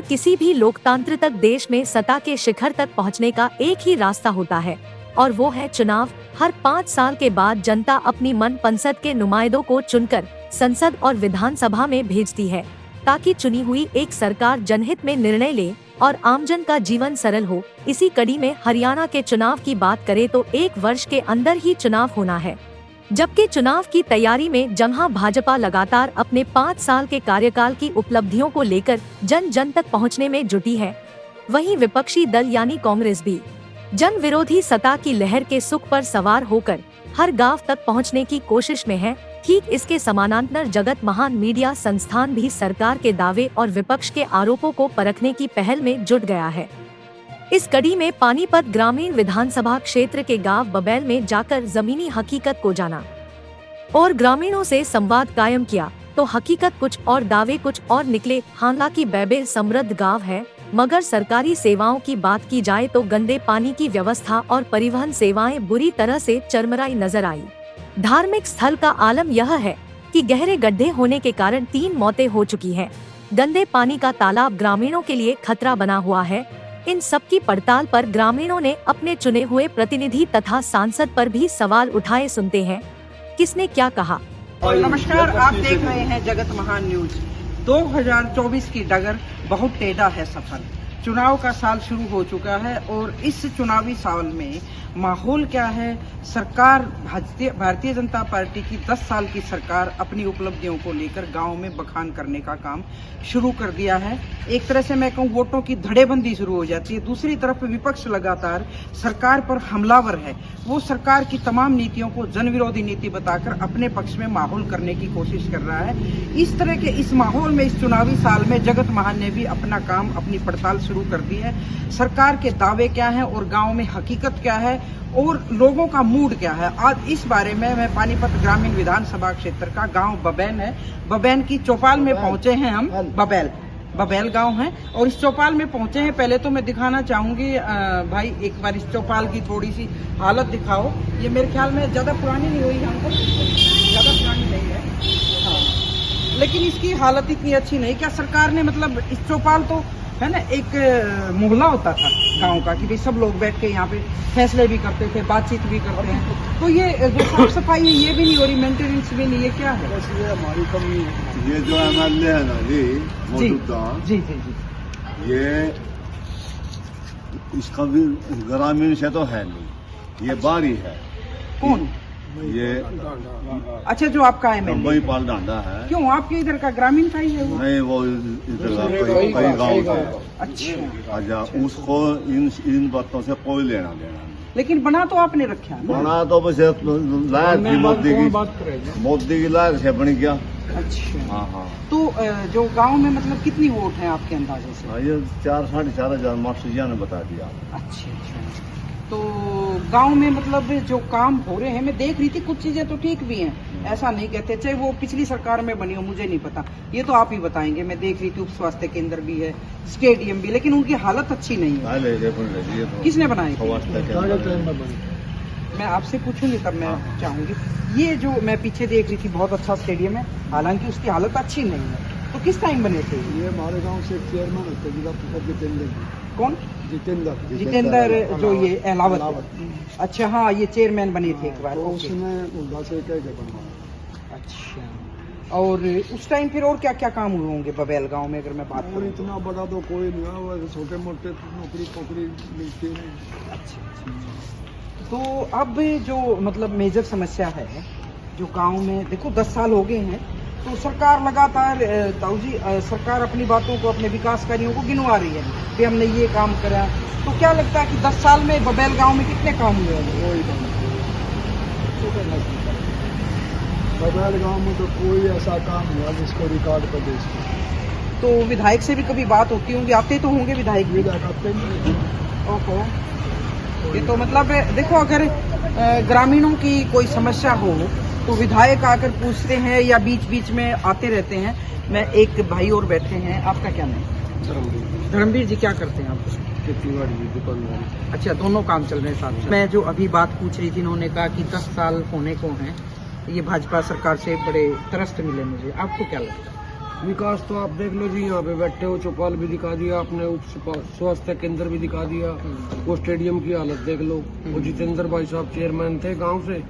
किसी भी लोकतांत्रिक देश में सत्ता के शिखर तक पहुंचने का एक ही रास्ता होता है और वो है चुनाव। हर 5 साल के बाद जनता अपनी मन पसंद के नुमाइंदों को चुनकर संसद और विधानसभा में भेजती है ताकि चुनी हुई एक सरकार जनहित में निर्णय ले और आमजन का जीवन सरल हो। इसी कड़ी में हरियाणा के चुनाव की बात करें तो 1 वर्ष के अंदर ही चुनाव होना है, जबकि चुनाव की तैयारी में जहां भाजपा लगातार अपने 5 साल के कार्यकाल की उपलब्धियों को लेकर जन जन तक पहुंचने में जुटी है, वहीं विपक्षी दल यानी कांग्रेस भी जन विरोधी सत्ता की लहर के सुख पर सवार होकर हर गांव तक पहुंचने की कोशिश में है। ठीक इसके समानांतर जगत महान मीडिया संस्थान भी सरकार के दावे और विपक्ष के आरोपों को परखने की पहल में जुट गया है। इस कड़ी में पानीपत ग्रामीण विधानसभा क्षेत्र के गांव बबैल में जाकर जमीनी हकीकत को जाना और ग्रामीणों से संवाद कायम किया तो हकीकत कुछ और दावे कुछ और निकले। हालांकि बबैल समृद्ध गांव है, मगर सरकारी सेवाओं की बात की जाए तो गंदे पानी की व्यवस्था और परिवहन सेवाएं बुरी तरह से चरमराई नजर आई। धार्मिक स्थल का आलम यह है कि गहरे गड्ढे होने के कारण 3 मौतें हो चुकी हैं। गंदे पानी का तालाब ग्रामीणों के लिए खतरा बना हुआ है। इन सब की पड़ताल पर ग्रामीणों ने अपने चुने हुए प्रतिनिधि तथा सांसद पर भी सवाल उठाए। सुनते हैं किसने क्या कहा। नमस्कार, आप देख रहे हैं जगत महान न्यूज। 2024 की डगर बहुत टेढ़ा है सफर। चुनाव का साल शुरू हो चुका है और इस चुनावी साल में माहौल क्या है। सरकार भारतीय जनता पार्टी की 10 साल की सरकार अपनी उपलब्धियों को लेकर गांव में बखान करने का काम शुरू कर दिया है। एक तरह से मैं कहूँ वोटों की धड़ेबंदी शुरू हो जाती है। दूसरी तरफ विपक्ष लगातार सरकार पर हमलावर है। वो सरकार की तमाम नीतियों को जन विरोधी नीति बताकर अपने पक्ष में माहौल करने की कोशिश कर रहा है। इस तरह के इस माहौल में इस चुनावी साल में जगत महान ने भी अपना काम अपनी पड़ताल शुरू कर दी है। सरकार के दावे क्या है और गांव में हकीकत क्या है और लोगों का मूड क्या है, आज इस बारे में मैं पानीपत ग्रामीण विधानसभा क्षेत्र का गांव बबैन है, बबैन की चौपाल में पहुंचे हैं हम। बबैल गांव है और इस चौपाल में पहुंचे हैं। पहले तो मैं दिखाना चाहूंगी भाई एक बार इस चौपाल की थोड़ी सी हालत दिखाओ। ये मेरे ख्याल में ज्यादा पुरानी नहीं हुई, हमको ज्यादा पुरानी नहीं है हाँ। लेकिन इसकी हालत इतनी अच्छी नहीं। क्या सरकार ने मतलब इस चौपाल तो है ना एक मोहल्ला होता था गांव का कि भाई सब लोग बैठ के यहाँ पे फैसले भी करते थे, बातचीत भी करते हैं। तो ये जो साफ सफाई है ये भी नहीं हो रही, मेंटेनेंस भी नहीं है, क्या है? हमारी कमी ये जो एमएलए है ना जी मौजूदा जी जी जी ये इसका भी ग्रामीण से तो है नहीं, ये बाहरी है। कौन ये? अच्छा, जो आपका एमएलए पाल डांडा है। क्यों आपके इधर का ग्रामीण था ही है वो? नहीं, वो इधर का कई गाँव का। अच्छा, उसको इन बातों से कोई लेना देना नहीं। लेकिन बना तो आपने रखा है। बना तो बस लायक थी मोदी की लायक से बन गया। अच्छा हाँ हाँ। तो जो गांव में मतलब कितनी वोट है आपके अंदाजे से? ये 4-4.5 मास्टर जी ने बता दिया। अच्छा। तो गांव में मतलब जो काम हो रहे हैं, मैं देख रही थी कुछ चीजें तो ठीक भी हैं, ऐसा नहीं कहते, चाहे वो पिछली सरकार में बनी हो मुझे नहीं पता, ये तो आप ही बताएंगे। मैं देख रही थी उप स्वास्थ्य केंद्र भी है, स्टेडियम भी, लेकिन उनकी हालत अच्छी नहीं है। किसने बनाई? मैं आपसे पूछूंगी तब मैं चाहूंगी। ये जो मैं पीछे देख रही थी बहुत अच्छा स्टेडियम है, हालांकि उसकी हालत अच्छी नहीं है। तो किस टाइम बने थे? ये हमारे गांव से चेयरमैन होते जितेंद्र। कौन? जितेंद्र जो ये अहलावत। अच्छा हाँ, ये चेयरमैन बने थे एक बार। तो उसमें उनका से क्या बनवाया। अच्छा, और उस टाइम फिर और क्या क्या काम हुए होंगे बबैल गांव में अगर मैं बात करूं? इतना बड़ा तो कोई नहीं हुआ, छोटे मोटे नौकरी मिलती है। अच्छा, तो अब जो मतलब मेजर समस्या है जो गांव में, देखो 10 साल हो गए हैं तो सरकार लगातार ताऊ जी सरकार अपनी बातों को, अपने विकास कार्यों को गिनवा रही है कि हमने ये काम करा। तो क्या लगता है कि 10 साल में बबैल गांव में कितने काम हुए हैं? बबैल गांव में तो कोई ऐसा काम हुआ जिसको रिकॉर्ड पर दे। तो विधायक से भी कभी बात होती होंगी, आते तो होंगे विधायक भी? ओहो, ये तो मतलब देखो अगर ग्रामीणों की कोई समस्या हो तो विधायक आकर पूछते हैं या बीच बीच में आते रहते हैं। मैं एक भाई और बैठे हैं, आपका क्या नाम? धर्मवीर जी। क्या करते हैं आप? खेतीबाड़ी, दुकानदारी। अच्छा, दोनों काम चल रहे हैं साथ में। मैं जो अभी बात पूछ रही थी, इन्होंने कहा कि 10 साल होने को हैं, ये भाजपा सरकार से बड़े त्रस्त मिले मुझे, आपको क्या लगता है? विकास तो आप देख लो जी, यहाँ पे बैठे हो चौपाल भी दिखा दिया आपने, उप स्वास्थ्य केंद्र भी दिखा दिया, वो स्टेडियम की हालत देख लो। वो जितेंद्र भाई साहब चेयरमैन थे गांव से,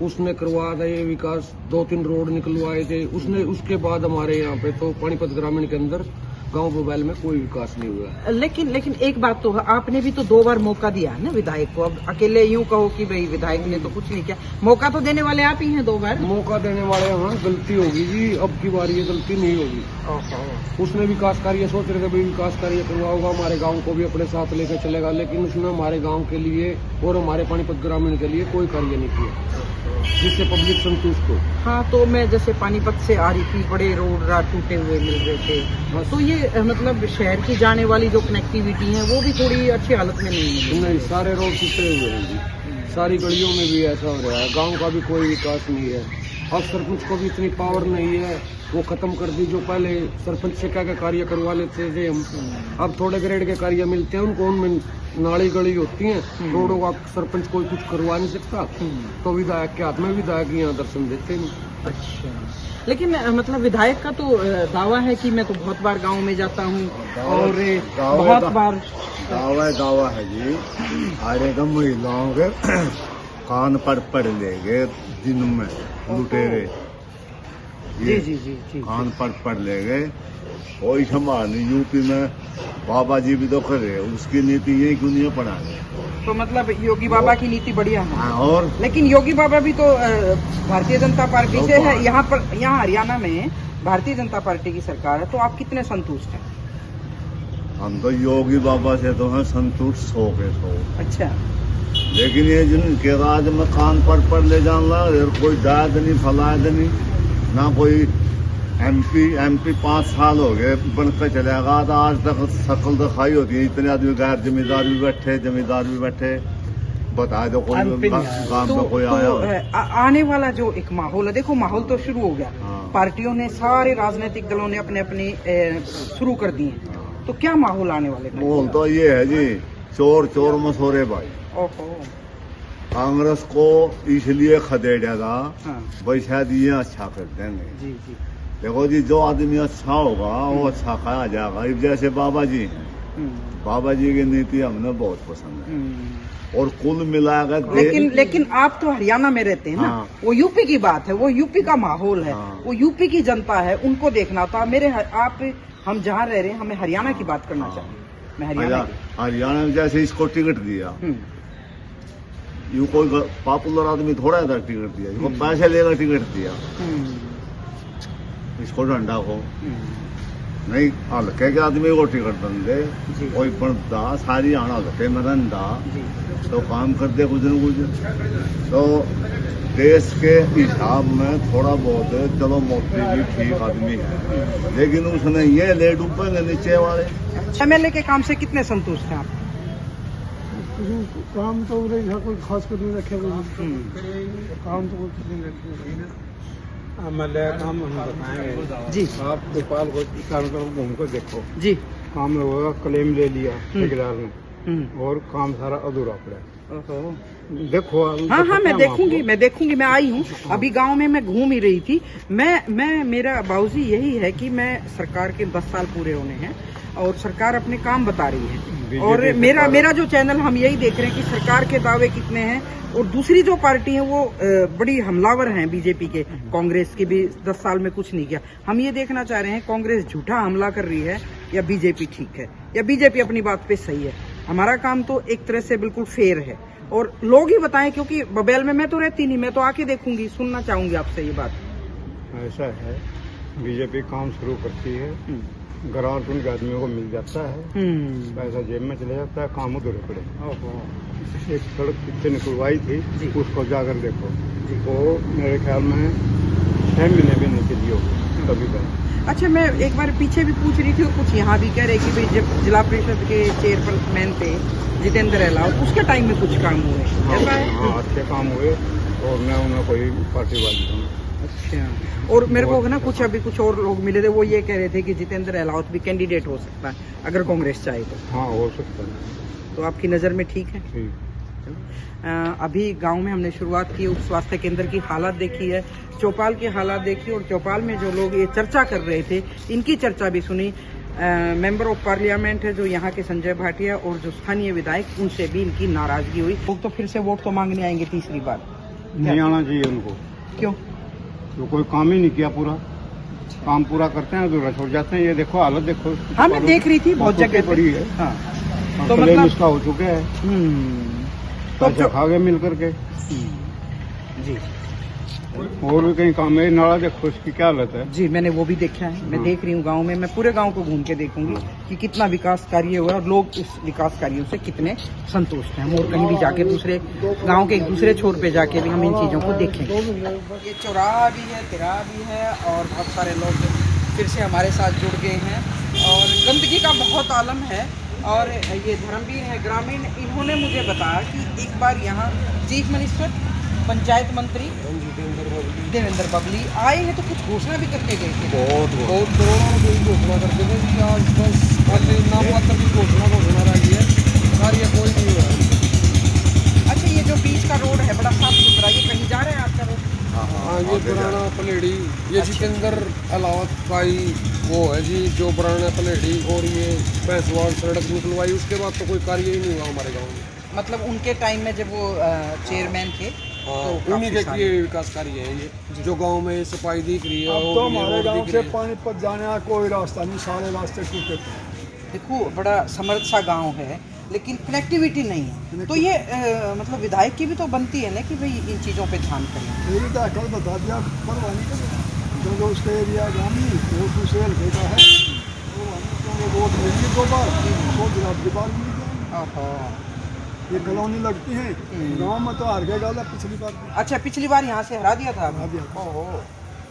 उसने करवा दिया ये विकास, 2-3 रोड निकलवाए थे उसने। उसके बाद हमारे यहाँ पे तो पानीपत ग्रामीण के अंदर गांव मोबाइल में कोई विकास नहीं हुआ। लेकिन एक बात तो है, आपने भी तो 2 बार मौका दिया है ना विधायक को। अब अकेले यूं कहो कि भाई विधायक ने तो कुछ नहीं किया, मौका तो देने वाले आप ही हैं 2 बार। मौका देने वाले, हाँ गलती होगी जी, अब की बार ये गलती नहीं होगी। उसने विकास कार्य सोच रहे थे भाई विकास कार्य करवाओगा, हमारे गांव को भी अपने साथ लेकर चलेगा, लेकिन उसने हमारे गांव के लिए और हमारे पानीपत ग्रामीण के लिए कोई कार्य नहीं किया जिससे पब्लिक संतुष्ट हो। हाँ, तो मैं जैसे पानीपत से आ रही थी, बड़े रोड रात टूटे हुए मिल रहे थे, तो ये मतलब शहर की जाने वाली जो कनेक्टिविटी है वो भी थोड़ी अच्छी हालत में नहीं, सारे रोड टूटे हुए हैं जी, सारी गलियों में भी ऐसा हो रहा है। गांव का भी कोई विकास नहीं है। अब सरपंच को भी इतनी पावर नहीं है, वो खत्म कर दी। जो पहले सरपंच से क्या क्या कार्य करवा लेते थे हम, अब थोड़े ग्रेड के कार्य मिलते हैं उनको, उनमें नाली गली होती है, रोडों का सरपंच कोई कुछ करवा नहीं सकता, तो विधायक के हाथ में विधायक यहाँ दर्शन देते नहीं। अच्छा, लेकिन मतलब विधायक का तो दावा है कि मैं तो बहुत बार गांव में जाता हूँ और बहुत बार दावा है जी। अरे तो महिलाओं के कान पड़ लेंगे दिन में लुटेरे, जी जी जी जी, कान पड़ लेंगे। वही संभाल यूपी में बाबा जी भी तो कर रहे, उसकी नीति यही क्यों नहीं पढ़ा रहे। तो मतलब योगी बाबा की नीति बढ़िया है। और लेकिन योगी बाबा भी तो भारतीय जनता पार्टी से है। यहाँ हरियाणा में भारतीय जनता पार्टी की सरकार है, तो आप कितने संतुष्ट हैं? हम तो योगी बाबा से तो हैं संतुष्ट 100 के 100। अच्छा, लेकिन ये जिनके राज में कान पड़ ले जाना, कोई दाद नहीं फलाद नहीं, ना कोई एमपी 5 साल हो गए बनकर चलेगा, तो आज तक शक्ल दिखाई होती है। इतने आदमी गैर जमींदार भी बैठे, जमींदार भी बैठे, बता दो कोई गांव में कोई आया। आने वाला जो एक माहौल है, देखो माहौल तो शुरू हो गया। हाँ। पार्टियों ने, सारे राजनीतिक दलों ने अपने शुरू कर दिए। तो क्या माहौल आने वाले? माहौल तो ये है जी, चोर मसोरे भाई। ओहो, कांग्रेस को इसलिए खदेड़ा था, हाँ। भाई शायद ये अच्छा कर देंगे। जी जी, देखो जी, जो आदमी अच्छा होगा वो अच्छा खाया जाएगा। अब जैसे बाबा जी हैं, बाबा जी की नीति हमें बहुत पसंद है और कुल मिलाकर लेकिन आप तो हरियाणा में रहते हैं ना। हाँ। वो यूपी की बात है, वो यूपी का माहौल है। हाँ। वो यूपी की जनता है, उनको देखना था। हम जहाँ रह रहे हैं, हमें हरियाणा की बात करना चाहिए। मैं हरियाणा में जैसे इसको टिकट दिया, यू कोई पॉपुलर आदमी थोड़ा इधर टिकट दिया, इसको पैसे लेकर टिकट दिया, इसको डंडा को नहीं, हल्के के आदमी को टिकट बन दे, कोई बनता सारी आना हल्के में रंदा तो काम कर दे कुछ न कुछ। तो देश के हिसाब में थोड़ा बहुत चलो मोदी जी ठीक आदमी है, लेकिन उसने ये ले डूबेंगे नीचे वाले। एमएलए के काम से कितने संतुष्ट हैं आप? काम तो कोई खास कर नहीं रखे, काम तो कुछ नहीं रखे। एमएलए काम हम बताएंगे जी। आप भोपाल को चारों तरफ घूम कर देखो जी, काम होगा, क्लेम ले लिया ठेकेदार ने और काम सारा अधूरा पड़ा। देखो, हाँ, मैं देखूंगी। मैं आई हूँ अभी गांव में, मैं घूम ही रही थी। मेरा बाबूजी यही है कि मैं सरकार के 10 साल पूरे होने हैं और सरकार अपने काम बता रही है, और मेरा जो चैनल, हम यही देख रहे हैं कि सरकार के दावे कितने हैं, और दूसरी जो पार्टी है वो बड़ी हमलावर हैं बीजेपी के। कांग्रेस की भी 10 साल में कुछ नहीं किया। हम ये देखना चाह रहे हैं, कांग्रेस झूठा हमला कर रही है या बीजेपी ठीक है, या बीजेपी अपनी बात पे सही है। हमारा काम तो एक तरह से बिल्कुल फेयर है, और लोग ही बताएं, क्योंकि बबेल में मैं तो रहती नहीं, मैं तो आके देखूंगी, सुनना चाहूंगी आपसे ये बात। ऐसा है, बीजेपी काम शुरू करती है, ग्रांट उनके आदमियों को मिल जाता है, पैसा जेब में चले जाता है, काम अधूरे पड़े। एक सड़क कितने निकलवाई थी, उसको जाकर देखो, वो मेरे ख्याल में 6 महीने भी नहीं चली होगी कभी कभी। अच्छा, मैं एक बार पीछे भी पूछ रही थी, और कुछ यहाँ भी कह रहे कि भाई जब जिला परिषद के चेयरमैन थे जितेंद्र अहलावत, उसके टाइम में कुछ काम हुए, ऐसा है? हाँ, अच्छे काम हुए, और मैं उन्हें कोई पार्टीबाजी हूँ। अच्छा, और मेरे को ना कुछ और लोग मिले थे, वो ये कह रहे थे कि जितेंद्र अहलावत भी कैंडिडेट हो सकता है अगर कांग्रेस चाहे तो। हाँ, हो सकता है। तो आपकी नज़र में ठीक है? ठीक। अभी गांव में हमने शुरुआत की, उप स्वास्थ्य केंद्र की हालत देखी है, चौपाल की हालत देखी, और चौपाल में जो लोग ये चर्चा कर रहे थे इनकी चर्चा भी सुनी। मेंबर ऑफ पार्लियामेंट है जो यहाँ के संजय भाटिया, और जो स्थानीय विधायक, उनसे भी इनकी नाराजगी हुई। लोग तो फिर से वोट तो मांगने आएंगे तीसरी बार। नहीं आना चाहिए उनको। क्यों? तो कोई काम ही नहीं किया पूरा। काम पूरा करते हैं तो छोड़ जाते हैं। ये देखो हालत देखो। हाँ, मैं देख रही थी बहुत जगह पड़ी है। हाँ, तो मतलब इसका हो चुके हैं, पैसा खा गए मिल करके जी। और भी कहीं काम है, नाला देखो इसकी क्या हालत है जी। मैंने वो भी देखा है, मैं देख रही हूँ गांव में। मैं पूरे गांव को घूम के देखूंगी कि कितना विकास कार्य हुआ और लोग इस विकास कार्यों से कितने संतुष्ट हैं। और कहीं भी जाके दूसरे गांव के एक दूसरे छोर पे जाके भी हम इन चीजों को देखेंगे। ये चौराहा भी है, तिराहा भी है, और बहुत सारे लोग फिर से हमारे साथ जुड़ गए हैं। और गंदगी का बहुत आलम है। और ये धर्मवीर है ग्रामीण, इन्होंने मुझे बताया कि एक बार यहाँ चीफ मिनिस्टर, पंचायत मंत्री देवेंद्र बबली आए हैं तो कुछ घोषणा भी करके गए थे। बहुत करोड़ों रुपए की घोषणा करते थे कि आज बस खाली नाम मात्र की घोषणा रही है, कार्य कोई नहीं हुआ। अच्छा, ये जो बीच का रोड है बड़ा साफ सुथरा, ये कहीं जा रहे हैं आपका रोड? हाँ, ये पुराना पलेड़ी, ये जितेंद्र अलावत का ही वो है जी, जो पुराना पलेड़ी और ये भैंसवाल सड़क निकलवाई, उसके बाद तो कोई कार्य ही नहीं हुआ हमारे गाँव में। मतलब उनके टाइम में जब वो चेयरमैन थे तो उन्हीं के किए विकास कार्य है ये, जो गांव में सफाई दिख रही है। अब तो हमारे गांव से पानीपत जाने का कोई रास्ता नहीं, सारे रास्ते टूटे। देखो, बड़ा समृद्ध सा गांव है लेकिन कनेक्टिविटी नहीं है। तो ये मतलब विधायक की भी तो बनती है ना कि भाई इन चीज़ों पे ध्यान करें। मेरी तो कल बता दिया, परवाह नहीं करें जो उसका एरिया गाँव वो दूसरे हल्के का है, वो वोट मिलेंगे 2 बार, 100 दिन की बार मिल जाएंगे। ये कॉलोनी लगती है गांव में, तो हार गया पिछली बार। अच्छा, पिछली बार यहाँ से हरा दिया था। ओहो,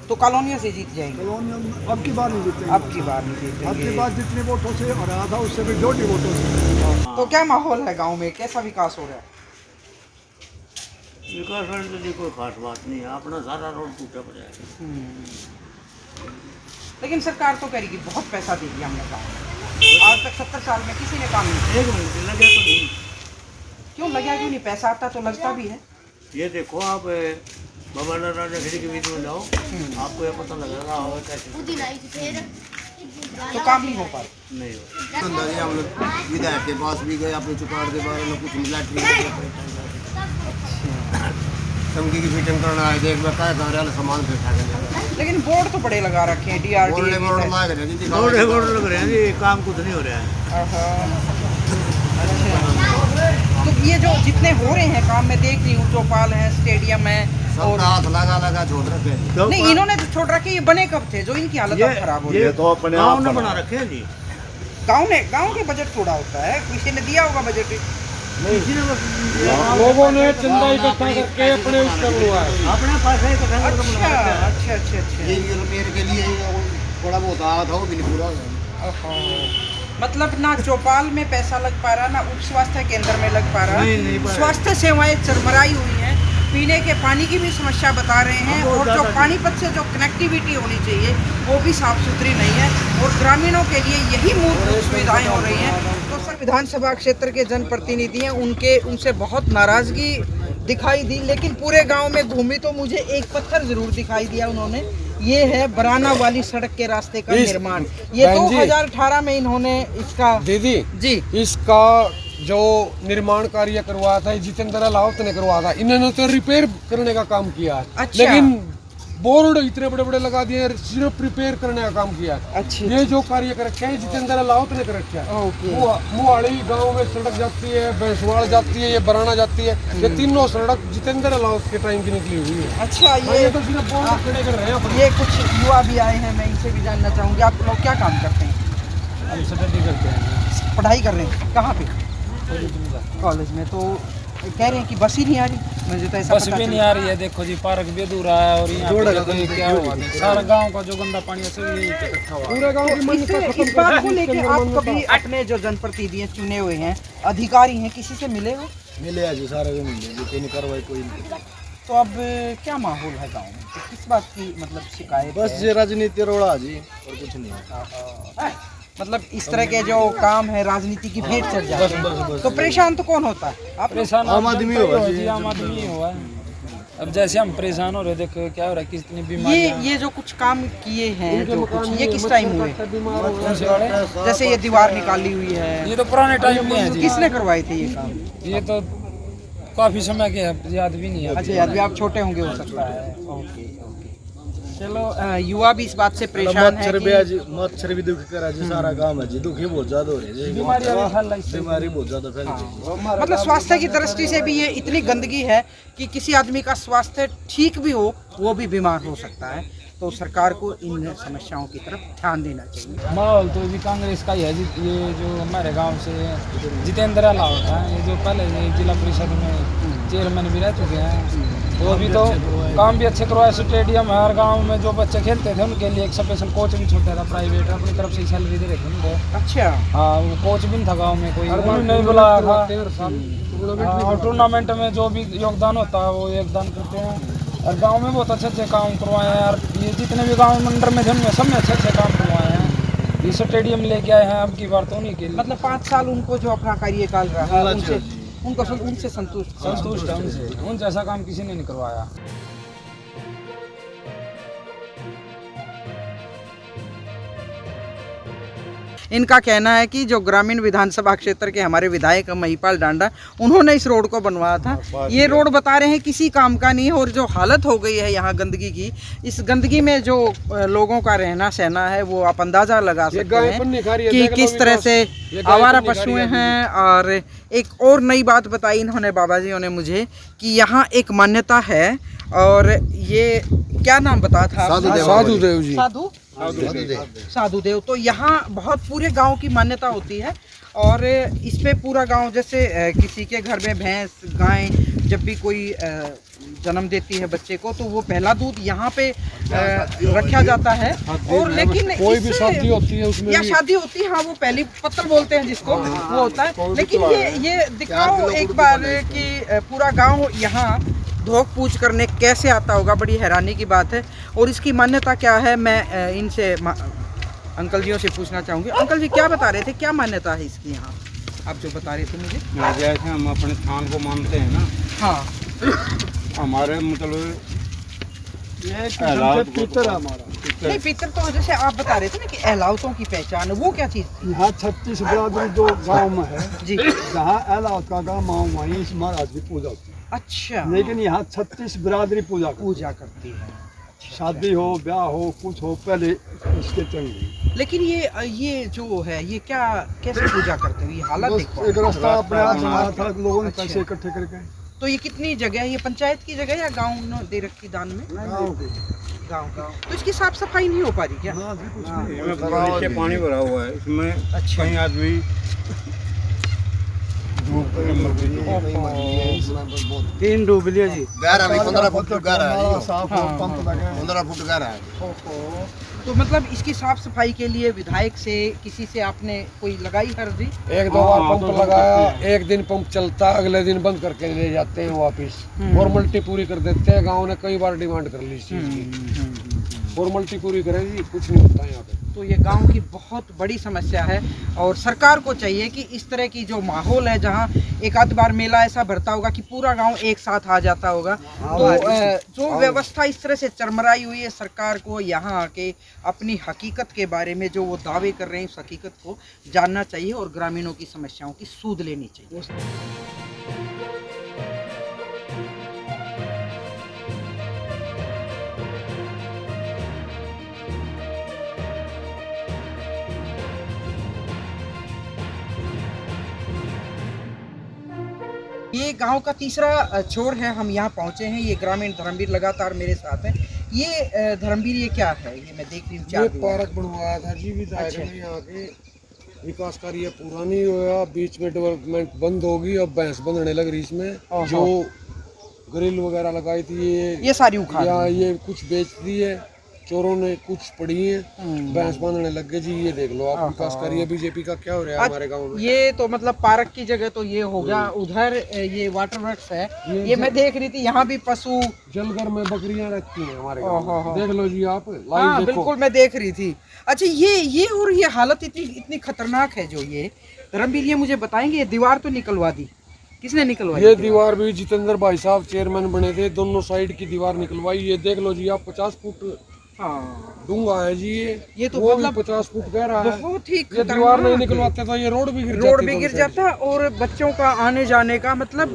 तो कॉलोनियों से जीत जाएंगे। कॉलोनी अब की बार नहीं जीतेंगे। अब की बार नहीं जीतेंगे। अब की बार जितने वोटों से हरा था उससे भी 2 वोटों से। तो क्या माहौल है गांव में, कैसा विकास हो रहा है? विकास होने के लिए कोई खास बात नहीं है, अपना सारा रोड टूटा पड़ा है। लेकिन सरकार तो करेगी, बहुत पैसा देगी हमने कहा। आज तक 70 साल में किसी ने काम नहीं किया। 1 मिनट लगे तो नहीं। क्यों लगा? क्यों नहीं? पैसा आता तो लगता भी है। ये देखो आप बाबा नखड़ी के वीडियो जाओ, आपको ये पता लगेगा होगा कैसे। तो काम नहीं हो पा रहा। नहीं हो हम लोग विधायक के पास भी गए, अपने चुकाड़ के बारे में कुछ मिला चमकी की फिटिंग करना है, देख लगता है गाँव सामान पे उठा के। लेकिन बोर्ड तो बड़े लगा रखे हैं, DRDA बोर्ड लग रहे हैं जी, काम कुछ नहीं हो रहा है। तो ये जो जितने हो रहे हैं काम, मैं देख रही हूँ चौपाल है, स्टेडियम है, और हाथ लगा छोड़ रखे। नहीं, इन्होंने तो छोड़ रखे। ये बने कब थे जो इनकी हालत अब खराब हो रही है? ये तो अपने गाँव आप ने बना रखे हैं जी। गाँव के बजट थोड़ा होता है, किसी ने दिया होगा बजट। लोगों ने चंदा इकट्ठा करके अपने उसका बनवाया है। अपने पास है तो अच्छा। ये रिपेयर के लिए थोड़ा बहुत आया था, वो भी नहीं पूरा हुआ। मतलब ना चौपाल में पैसा लग पा रहा, ना उप स्वास्थ्य केंद्र में लग पा रहा। नहीं स्वास्थ्य सेवाएं चरमराई हुई हैं, पीने के पानी की भी समस्या बता रहे हैं, और जो पानीपत से जो कनेक्टिविटी होनी चाहिए वो भी साफ सुथरी नहीं है, और ग्रामीणों के लिए यही मूलभूत सुविधाएं हो रही हैं। तो सर, विधानसभा क्षेत्र के जनप्रतिनिधि हैं, उनसे बहुत नाराजगी दिखाई दी, लेकिन पूरे गाँव में घूमी तो मुझे एक पत्थर जरूर दिखाई दिया उन्होंने। ये है बराना वाली सड़क के रास्ते का निर्माण। ये 2018 में इन्होंने इसका दीदी जी इसका जो निर्माण कार्य करवाया था जितेंद्र अलावत ने करवाया था। इन्होंने तो रिपेयर करने का काम किया है। अच्छा। लेकिन बोर्ड इतने बड़े बड़े लगा दिए, सिर्फ रिपेयर करने का काम किया है। अच्छा। ये जो कार्य कर रखे हैं जितेंद्र अलावत ने कर रखा है। मुहाड़ी गांव में सड़क जाती है, भैंसवाड़ जाती है, ये बराना जाती है, ये तीनों सड़क जितेंद्र अलावत के टाइम की निकली हुई है। अच्छा, ये तो सिर्फ बोर्ड खड़े कर रहे हैं। ये कुछ युवा भी आए हैं, मैं इनसे भी जानना चाहूँगी, आप लोग क्या काम करते हैं? हम स्टडी करते हैं। पढ़ाई कर रहे हैं? कहाँ पे? कॉलेज में। तो कह रहे हैं कि बस ही नहीं आ रही। मुझे तो ऐसा बस भी नहीं आ रही है। देखो जी, पार्क भी अधूरा है, और यहाँ पे क्या हुआ, सारा गांव का जो गंदा पानी है सब यहीं पे इकट्ठा हुआ। पूरे गांव की मान्यता खत्म इस बात को लेके आप कभी अपने जो जनप्रतिनिधि चुने हुए हैं, अधिकारी हैं, किसी से मिले हो? मिले जी, सारे भी मिले जी, कोई कार्रवाई कोई नहीं। तो अब क्या माहौल है गाँव में? तो किस बात की मतलब शिकायत बस है? ये राजनीति रोड़ा जी, और कुछ नहीं है। मतलब इस तरह के जो काम है राजनीति की भेंट चढ़ जाते हैं, तो परेशान तो कौन होता है? आप परेशान आम आदमी हुआ जी, आम आदमी ही हुआ है। अब जैसे हम परेशान हो रहे, देखो क्या हो रहा है, कितनी बीमारियां। ये जो कुछ काम किए हैं, जो कुछ ये किस टाइम हुए? कौन से वाले? जैसे ये दीवार निकाली हुई है, ये तो पुराने टाइम में है जी। किसने करवाए थे ये काम? ये तो काफी समय के है, याद भी नहीं है। अच्छा, याद भी आप छोटे होंगे हो सकता है। ओके, चलो युवा भी इस बात से परेशान है कि मच्छर भी दुखी करा जी, सारा काम है जी, दुखी बहुत ज्यादा हो रही है, बीमारी बहुत ज्यादा फैल रही है। मतलब स्वास्थ्य की दृष्टि से भी ये इतनी गंदगी है कि किसी आदमी का स्वास्थ्य ठीक भी हो वो भी बीमार हो सकता है। तो सरकार को इन समस्याओं की तरफ ध्यान देना चाहिए। माहौल तो भी कांग्रेस का ही है जी। ये जो हमारे गांव से जितेंद्र अलाव था, ये जो पहले जिला परिषद में चेयरमैन भी रह चुके हैं, वो अभी तो काम भी अच्छे करवाए। स्टेडियम है, हर गांव में जो बच्चे खेलते थे उनके लिए एक स्पेशल कोच भी छोटा था, प्राइवेट अपनी तरफ से सैलरी दे रहे थे उनको। अच्छा, हाँ, वो कोच भी नहीं था गाँव में, कोई नहीं बुलाया था। और टूर्नामेंट में जो भी योगदान होता है वो योगदान करते हैं, और गांव में बहुत अच्छे अच्छे काम करवाए हैं यार। ये जितने भी गांव मंडल में थे उनमें सब में अच्छे अच्छे काम करवाए हैं। ये स्टेडियम लेके आए हैं अब की बार तो उन्हीं के लिए। मतलब 5 साल उनको जो अपना कार्यकाल रहा है उनसे संतुष्ट है उन जैसा काम किसी ने नहीं करवाया। इनका कहना है कि जो ग्रामीण विधानसभा क्षेत्र के हमारे विधायक महिपाल डांडा, उन्होंने इस रोड को बनवाया था। ये रोड बता रहे हैं किसी काम का नहीं है, और जो हालत हो गई है यहाँ गंदगी की, इस गंदगी में जो लोगों का रहना सहना है वो आप अंदाजा लगा सकते हैं कि किस तरह से आवारा पशु हैं। और एक और नई बात बताई इन्होंने, बाबा जी ने मुझे, कि यहाँ एक मान्यता है, और ये क्या नाम बताया था? साधुदेव जी। साधुदेव। तो यहाँ बहुत पूरे गांव की मान्यता होती है, और इस पे पूरा गांव, जैसे किसी के घर में भैंस गाय जब भी कोई जन्म देती है बच्चे को, तो वो पहला दूध यहाँ पे रखा जाता है। और लेकिन कोई भी शादी होती है उसमें, या शादी होती है, हाँ, वो पहली पत्तल बोलते हैं जिसको, वो होता है। लेकिन ये दिखाओ एक बार कि पूरा गाँव यहाँ धोख पूछ करने कैसे आता होगा, बड़ी हैरानी की बात है। और इसकी मान्यता क्या है, मैं इनसे अंकल जियों से पूछना चाहूँगी। अंकल जी, क्या बता रहे थे, क्या मान्यता है इसकी यहाँ, आप जो बता रहे थे मुझे? जैसे हम अपने स्थान को मानते हैं ना, हाँ, हमारे मतलब पितर है हमारा। नहीं, पितर तो जैसे आप बता रहे थे ना कि अहलावतों की पहचान, वो क्या चीज़? यहाँ 36 बिरादरी जो गांव में है जी, जहाँ अहलावत का गाँव वहीं इस महाराज की पूजा होती है। अच्छा, लेकिन यहाँ 36 बिरादरी पूजा करती है। शादी हो, ब्याह हो, कुछ हो, पहले इसके चंगी। लेकिन ये जो है, ये क्या कैसे पूजा करते हो? ये हालत देखो। एक रास्ता अपने आप बनाया था लोगों ने पैसे इकट्ठे करके। तो ये कितनी जगह है? ये पंचायत की जगह या गांव ने दे रखी दान में? गांव। तो इसकी साफ सफाई नहीं हो पा रही क्या? नीचे पानी भरा हुआ है इसमें। अच्छा, कई आदमी 3 डूब लिया जी। 15 फुट गहरा है, साफ हो, पंप लगे। 15 फुट गहरा है। तो मतलब इसकी साफ सफाई के लिए विधायक से, किसी से आपने कोई लगाई अर्जी? 1-2 बार पंप लगाया, एक दिन पंप चलता, अगले दिन बंद करके ले जाते हैं वापिस। फॉर्मेलिटी पूरी कर देते हैं। गांव ने कई बार डिमांड कर ली इस चीज की, फॉर्मेलिटी पूरी करेंगी, कुछ नहीं होता यहाँ पे। तो ये गांव की बहुत बड़ी समस्या है, और सरकार को चाहिए कि इस तरह की जो माहौल है, जहाँ एक आध बार मेला ऐसा भरता होगा कि पूरा गांव एक साथ आ जाता होगा, तो जो व्यवस्था इस तरह से चरमराई हुई है, सरकार को यहाँ आके अपनी हकीकत के बारे में जो वो दावे कर रहे हैं, उस हकीकत को जानना चाहिए और ग्रामीणों की समस्याओं की सूध लेनी चाहिए। ये गांव का तीसरा छोर है, हम यहाँ पहुँचे हैं। ये ग्रामीण धर्मवीर लगातार मेरे साथ है। ये धर्मवीर, ये क्या है? ये मैं देख रही हूँ, ये पार्क बनवाया था जी विधायक ने। यहाँ के विकास कार्य पूरा नहीं हुआ, बीच में डेवलपमेंट बंद होगी। अब भैंस बंधने लग रही इसमें। जो ग्रिल वगैरह लगाई थी ये सारी उखाड़, ये कुछ बेच दी है। चोरों ने कुछ पड़ी है, भैंस बांधने लग गए जी। ये देख लो आप, विकास करिए बीजेपी का क्या हो रहा है हमारे गांव में। ये तो मतलब पार्क की जगह तो ये हो गया, उधर ये वाटर वर्क्स है, ये मैं देख रही थी, यहाँ भी पशु जलघर में बकरियां रखती हैं हमारे गांव में। देख लो जी आप, लाइव हाँ देखो। बिल्कुल मैं देख रही थी। अच्छा ये और ये हालत इतनी खतरनाक है जो ये धर्मवीर, ये मुझे बताएंगे, ये दीवार तो निकलवा दी, किसने निकलवाई? ये दीवार भी जितेंद्र भाई साहब चेयरमैन बने थे, दोनों साइड की दीवार निकलवाई। ये देख लो जी आप, 50 फुट डूंगा है जी ये तो वो मतलब 50 फुट कह रहा है। बहुत ही ये दीवार नहीं निकलवाते तो ये रोड भी गिर जाता और बच्चों का आने जाने का मतलब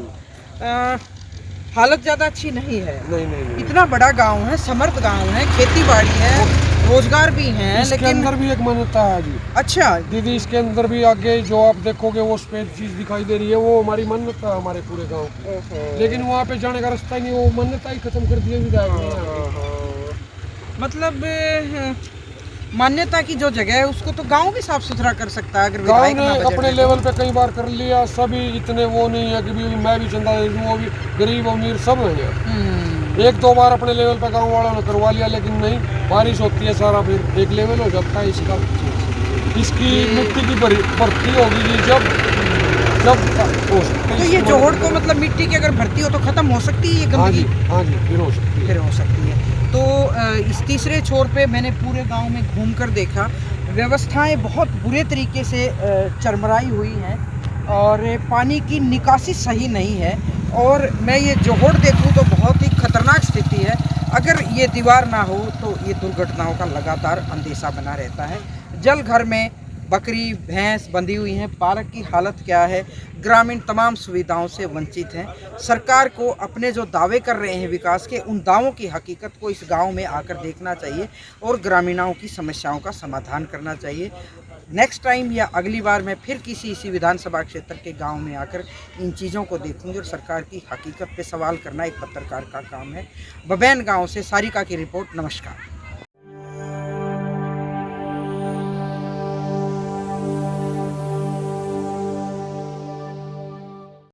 हालत ज्यादा अच्छी नहीं है। नहीं। इतना बड़ा गांव है, समर्थ गांव है, खेती बाड़ी है, रोजगार भी है, लेकिन अंदर भी एक मान्यता है जी। अच्छा दीदी, इसके अंदर भी आगे जो आप देखोगे वो सफेद चीज दिखाई दे रही है, वो हमारी मान्यता है हमारे पूरे गांव। लेकिन वहाँ पे जाने का रास्ता ही नहीं, वो मान्यता ही खत्म कर दिया विधायक। मतलब मान्यता की जो जगह है उसको तो गांव भी साफ सुथरा कर सकता है अगर गांव विधायक ने ना अपने लेवल पे कई बार कर लिया। सभी इतने वो नहीं है कि भी मैं भी चंदा दे दूं, वो भी गरीब अमीर सब है। एक दो बार अपने लेवल पे गांव वालों ने करवा लिया, लेकिन नहीं, बारिश होती है सारा फिर एक लेवल हो जाता है इसका। इसकी मिट्टी की भर्ती होगी जी जब हो सकती है। तो ये जोहड़ को मतलब मिट्टी की अगर भर्ती हो तो खत्म हो सकती है ये गंदगी? हाँ जी फिर हो सकती है। तो इस तीसरे छोर पे मैंने पूरे गांव में घूमकर देखा, व्यवस्थाएं बहुत बुरे तरीके से चरमराई हुई हैं और पानी की निकासी सही नहीं है। और मैं ये जोहड़ देखूं तो बहुत ही खतरनाक स्थिति है। अगर ये दीवार ना हो तो ये दुर्घटनाओं का लगातार अंदेशा बना रहता है। जल घर में बकरी भैंस बंधी हुई हैं, पार्क की हालत क्या है, ग्रामीण तमाम सुविधाओं से वंचित हैं। सरकार को अपने जो दावे कर रहे हैं विकास के, उन दावों की हकीकत को इस गांव में आकर देखना चाहिए और ग्रामीणों की समस्याओं का समाधान करना चाहिए। नेक्स्ट टाइम या अगली बार मैं फिर किसी इसी विधानसभा क्षेत्र के गांव में आकर इन चीज़ों को देखूंगी और सरकार की हकीकत पे सवाल करना एक पत्रकार का काम है। बबैन गांव से सारिका की रिपोर्ट। नमस्कार।